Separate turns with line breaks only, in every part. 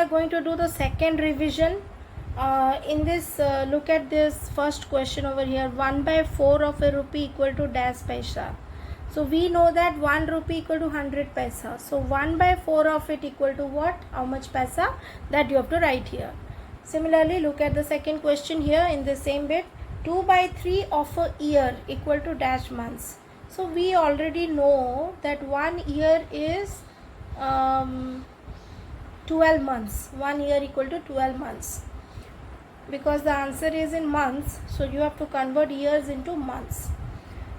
are going to do the second revision. In this, look at this first question over here. 1 by 4 of a rupee equal to dash paisa. So we know that 1 rupee equal to 100 paisa. So 1 by 4 of it equal to what? How much paisa? That you have to write here. Similarly, look at the second question here in the same bit. 2 by 3 of a year equal to dash months. So we already know that 1 year is 12 months. 1 year equal to 12 months. Because the answer is in months, so you have to convert years into months.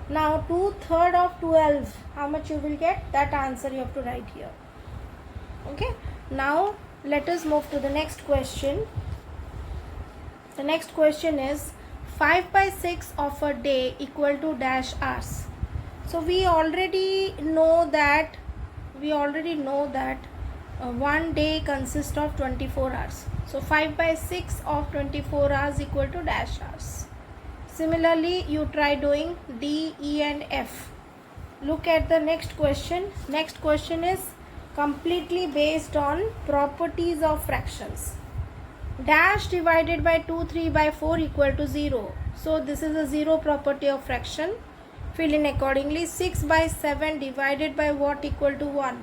Now 2/3 of 12, how much you will get? That answer you have to write here. Okay, now let us move to the next question. The next question is 5 by 6 of a day equal to dash hours. So we already know that 1 day consists of 24 hours. So 5 by 6 of 24 hours equal to dash hours. Similarly, you try doing D, E and F. Look at the next question. Next question is completely based on properties of fractions. Dash divided by 2, 3 by 4 equal to 0. So this is a 0 property of fraction. Fill in accordingly. 6 by 7 divided by what equal to 1.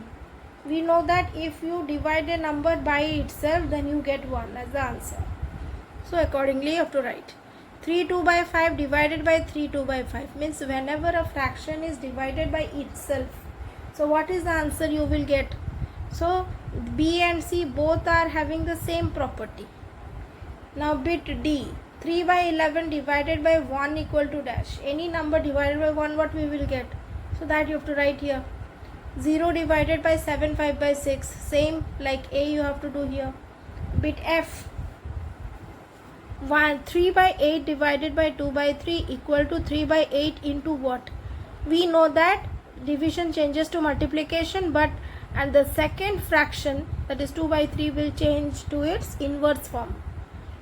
We know that if you divide a number by itself, then you get 1 as the answer. So accordingly you have to write. 3 2 by 5 divided by 3 2 by 5 means whenever a fraction is divided by itself. So what is the answer you will get? So B and C both are having the same property. Now bit D. 3 by 11 divided by 1 equal to dash. Any number divided by 1, what we will get? So that you have to write here. 0 divided by 7, 5 by 6. Same like A you have to do here. Bit F. 3 by 8 divided by 2 by 3 equal to 3 by 8 into what? We know that division changes to multiplication, and the second fraction, that is 2 by 3, will change to its inverse form.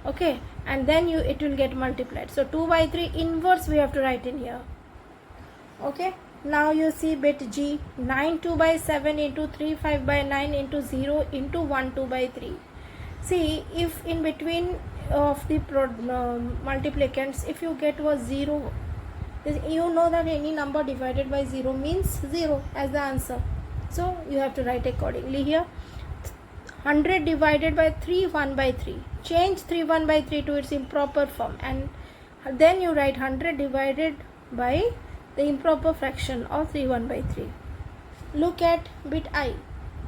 Okay, and then it will get multiplied. So 2 by 3 inverse we have to write in here. Okay, now you see bit G. 9 2 by 7 into 3 5 by 9 into 0 into 1 2 by 3. See, if in between of the multiplicants, if you get was 0, you know that any number divided by 0 means 0 as the answer. So you have to write accordingly here. 100 divided by 3 1 by 3. Change 3 1 by 3 to its improper form, and then you write 100 divided by the improper fraction of 3 1 by 3. Look at bit I.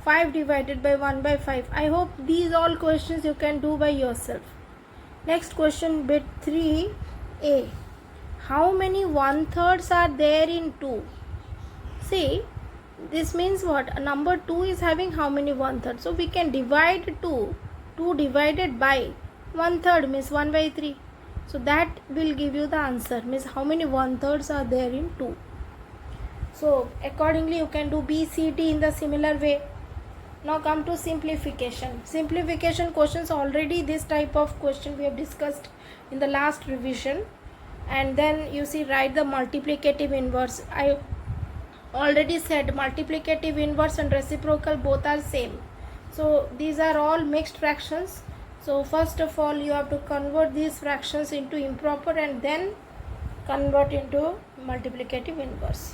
5 divided by 1 by 5. I hope these all questions you can do by yourself. Next question, bit 3A. How many 1/3 are there in 2? See, this means what? Number 2 is having how many 1/3? So we can divide 2. 2 divided by 1/3 means 1 by 3. So that will give you the answer. Means how many 1/3 are there in 2. So accordingly you can do B, C, D in the similar way. Now come to simplification. Simplification questions, already this type of question we have discussed in the last revision. And then you see, write the multiplicative inverse. I already said multiplicative inverse and reciprocal both are same. So these are all mixed fractions. So first of all you have to convert these fractions into improper and then convert into multiplicative inverse.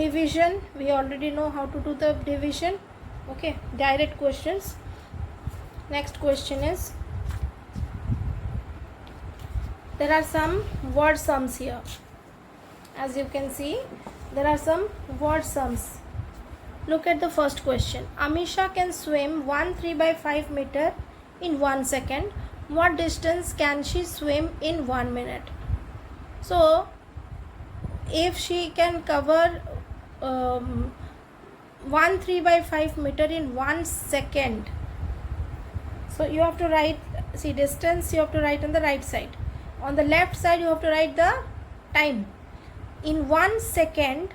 Division, we already know how to do the division. Okay, direct questions. Next question is, there are some word sums here. As you can see, there are some word sums. Look at the first question. Amisha can swim 1 3 by 5 meter in 1 second. What distance can she swim in 1 minute? So if she can cover 1 3 by 5 meter in 1 second, so you have to write, see, distance you have to write on the right side. On the left side you have to write the time. In 1 second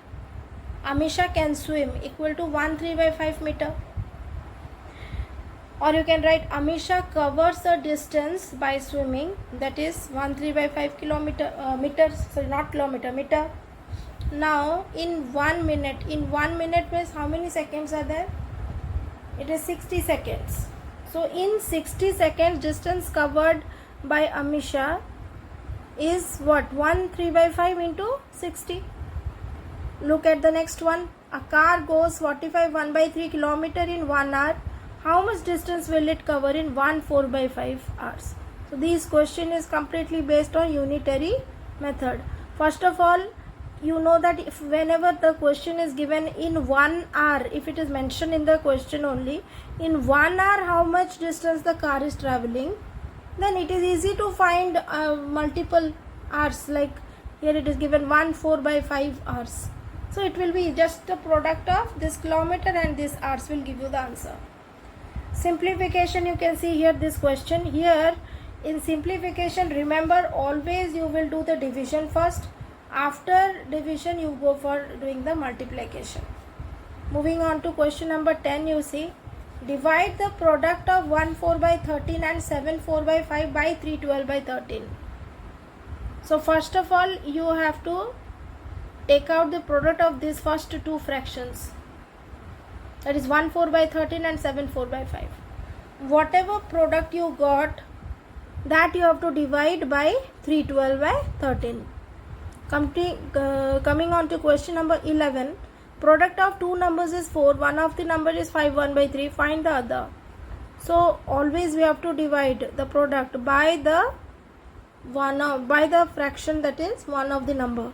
Amisha can swim equal to 1 3 by 5 meter. Or you can write Amisha covers the distance by swimming, that is 1 3 by 5 meters, sorry, not kilometer, meter. Now in 1 minute, in 1 minute means how many seconds are there? It is 60 seconds. So in 60 seconds, distance covered by Amisha is what? 1 3/5 into 60. Look at the next one. A car goes 45 1/3 kilometer in 1 hour. How much distance will it cover in 1 4/5 hours? So this question is completely based on unitary method. First of all, you know that if whenever the question is given in 1 hour, if it is mentioned in the question only, in 1 hour how much distance the car is traveling, then it is easy to find multiple hours. Like here it is given 1 4/5 hours. So it will be just the product of this kilometer and this hours will give you the answer. Simplification, you can see here this question. Here in simplification, remember always you will do the division first. After division you go for doing the multiplication. Moving on to question number 10, you see, divide the product of 1 4/13 and 7 4/5 by 3 12/13. So first of all you have to take out the product of these first two fractions, that is 1 4/13 and 7 4/5. Whatever product you got, that you have to divide by 3 12/13. Coming on to question number 11, product of two numbers is 4, one of the number is 5 1/3, find the other. So always we have to divide the product by the fraction, that is one of the number,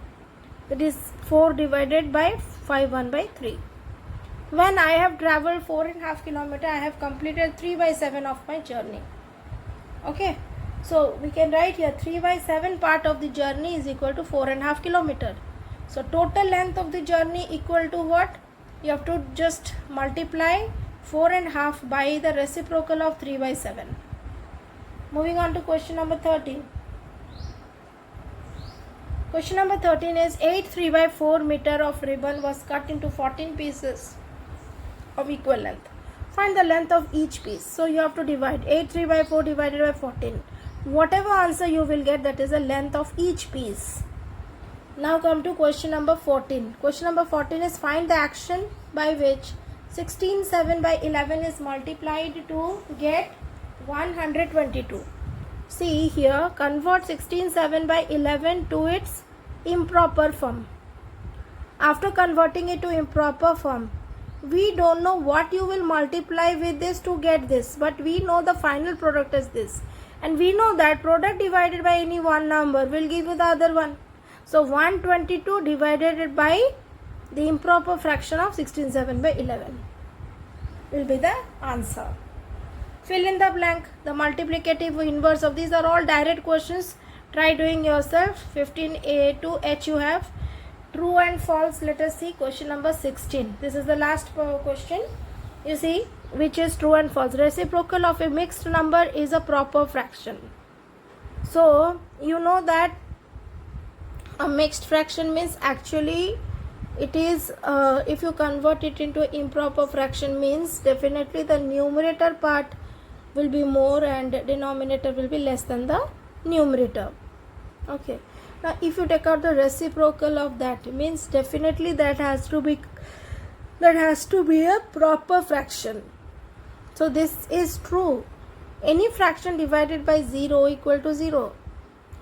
that is 4 divided by 5 1/3. When I have traveled 4.5 kilometer, I have completed 3/7 of my journey. Okay, so we can write here 3/7 part of the journey is equal to 4.5 kilometer. So total length of the journey equal to what? You have to just multiply 4.5 by the reciprocal of 3/7. Moving on to question number 13. Question number 13 is 8 3/4 meter of ribbon was cut into 14 pieces of equal length. Find the length of each piece. So you have to divide 8 3/4 divided by 14. Whatever answer you will get, that is the length of each piece. Now come to question number 14. Question number 14 is find the action by which 16 7 by 11 is multiplied to get 122. See here, convert 16 7 by 11 to its improper form. After converting it to improper form, we don't know what you will multiply with this to get this, but we know the final product is this, and we know that product divided by any one number will give you the other one. So 122 divided by the improper fraction of 16 7 by 11 will be the answer. Fill in the blank. The multiplicative inverse of these are all direct questions. Try doing yourself. 15a to h you have. True and false. Let us see question number 16. This is the last question. You see, which is true and false. Reciprocal of a mixed number is a proper fraction. So you know that a mixed fraction means actually it is if you convert it into improper fraction, means definitely the numerator part will be more and denominator will be less than the numerator. Okay, now if you take out the reciprocal of that, means definitely that has to be a proper fraction. So this is true. Any fraction divided by 0 equal to 0.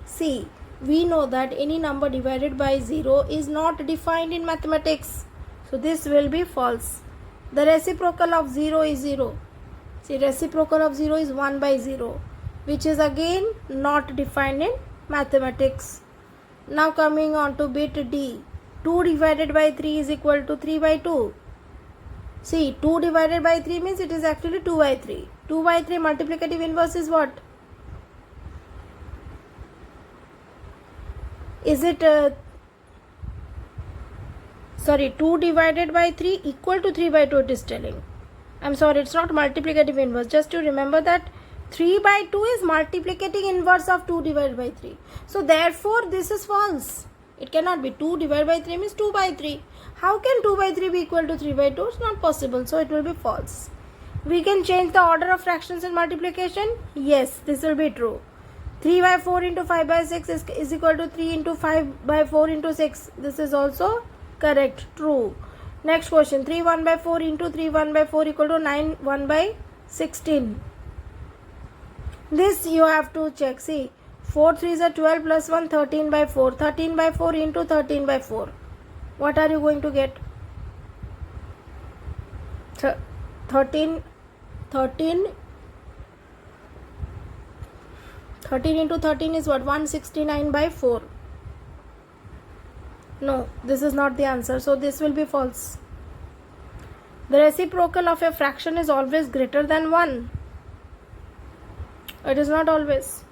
See, we know that any number divided by 0 is not defined in mathematics, so this will be false. The reciprocal of 0 is 0. See, reciprocal of 0 is 1 by 0, which is again not defined in mathematics. Now coming on to bit D. 2 divided by 3 is equal to 3 by 2. See, 2 divided by 3 means it is actually 2 by 3. 2 by 3 multiplicative inverse is what? Is it 2 divided by 3 equal to 3 by 2 it is telling. I'm sorry, it's not multiplicative inverse. Just to remember that 3 by 2 is multiplicating inverse of 2 divided by 3. So therefore this is false. It cannot be. 2 divided by 3 means 2 by 3. How can 2 by 3 be equal to 3 by 2? It's not possible. So it will be false. We can change the order of fractions in multiplication. Yes, this will be true. 3 by 4 into 5 by 6 is equal to 3 into 5 by 4 into 6. This is also correct. True. Next question. 3 1 by 4 into 3 1 by 4 equal to 9 1 by 16. This you have to check. See, 4 3s are 12 plus 1, 13 by 4. 13 by 4 into 13 by 4. What are you going to get? 13 into 13 is what? 169 by 4. No, this is not the answer. So this will be false. The reciprocal of a fraction is always greater than 1. It is not always.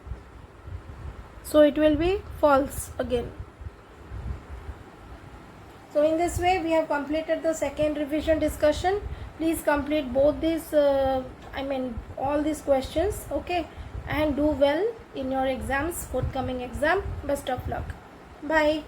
So it will be false again. So in this way we have completed the second revision discussion. Please complete both these, all these questions, okay, and do well in your exams, forthcoming exam. Best of luck. Bye.